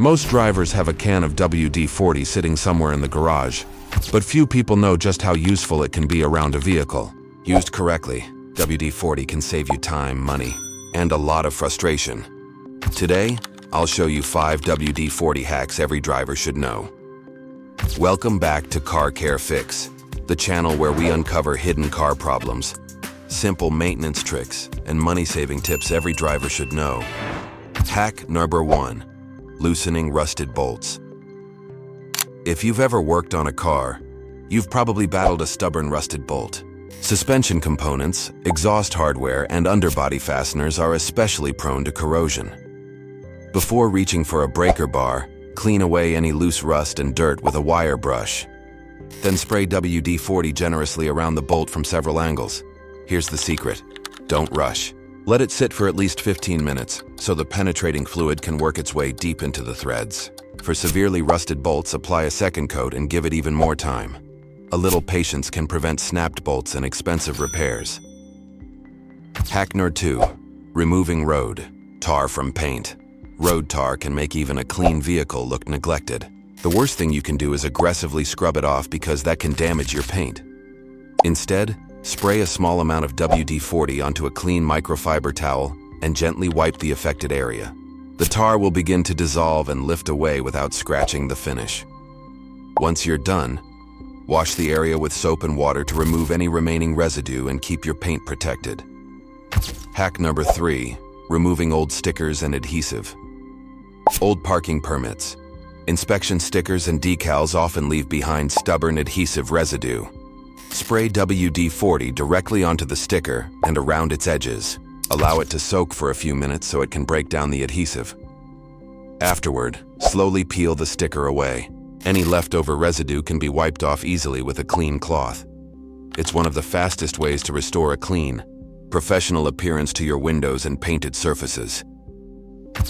Most drivers have a can of WD-40 sitting somewhere in the garage, but few people know just how useful it can be around a vehicle. Used correctly, WD-40 can save you time, money, and a lot of frustration. Today, I'll show you 5 WD-40 hacks every driver should know. Welcome back to Car Care Fix, the channel where we uncover hidden car problems, simple maintenance tricks, and money-saving tips every driver should know. Hack number 1, loosening rusted bolts. If you've ever worked on a car, you've probably battled a stubborn rusted bolt. Suspension components, exhaust hardware, and underbody fasteners are especially prone to corrosion. Before reaching for a breaker bar, clean away any loose rust and dirt with a wire brush. Then spray WD-40 generously around the bolt from several angles. Here's the secret: don't rush. Let it sit for at least 15 minutes so the penetrating fluid can work its way deep into the threads. For severely rusted bolts, apply a second coat and give it even more time. A little patience can prevent snapped bolts and expensive repairs. Hack number 2, removing road tar from paint. Road tar can make even a clean vehicle look neglected. The worst thing you can do is aggressively scrub it off because that can damage your paint. Instead, spray a small amount of WD-40 onto a clean microfiber towel and gently wipe the affected area. The tar will begin to dissolve and lift away without scratching the finish. Once you're done, wash the area with soap and water to remove any remaining residue and keep your paint protected. Hack number 3, removing old stickers and adhesive. Old parking permits, inspection stickers, and decals often leave behind stubborn adhesive residue. Spray WD-40 directly onto the sticker and around its edges. Allow it to soak for a few minutes so it can break down the adhesive. Afterward, slowly peel the sticker away. Any leftover residue can be wiped off easily with a clean cloth. It's one of the fastest ways to restore a clean, professional appearance to your windows and painted surfaces.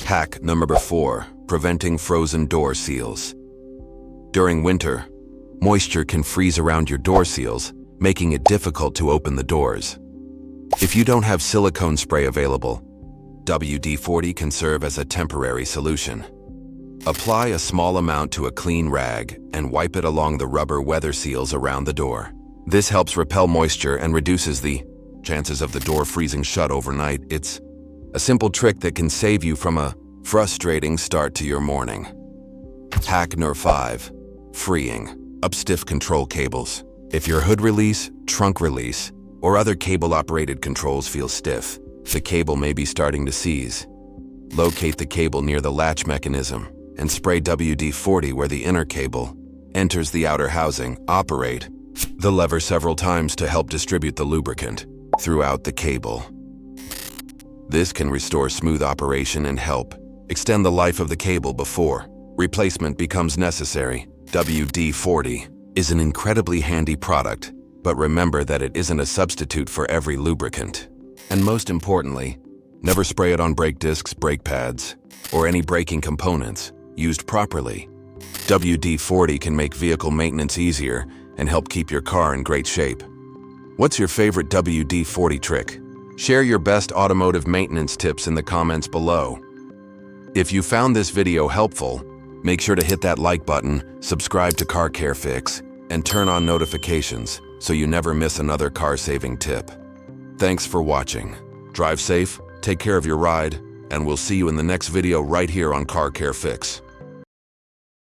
Hack number 4, preventing frozen door seals. During winter, moisture can freeze around your door seals, making it difficult to open the doors. If you don't have silicone spray available, WD-40 can serve as a temporary solution. Apply a small amount to a clean rag and wipe it along the rubber weather seals around the door. This helps repel moisture and reduces the chances of the door freezing shut overnight. It's a simple trick that can save you from a frustrating start to your morning. Hack number 5, freeing up stiff control cables. If your hood release, trunk release, or other cable-operated controls feel stiff, the cable may be starting to seize. Locate the cable near the latch mechanism and spray WD-40 where the inner cable enters the outer housing. Operate the lever several times to help distribute the lubricant throughout the cable. This can restore smooth operation and help extend the life of the cable before replacement becomes necessary. WD-40 is an incredibly handy product, but remember that it isn't a substitute for every lubricant. And most importantly, never spray it on brake discs, brake pads, or any braking components. Used properly, WD-40 can make vehicle maintenance easier and help keep your car in great shape. What's your favorite WD-40 trick? Share your best automotive maintenance tips in the comments below. If you found this video helpful, make sure to hit that like button, subscribe to Car Care Fix, and turn on notifications so you never miss another car-saving tip. Thanks for watching. Drive safe, take care of your ride, and we'll see you in the next video right here on Car Care Fix.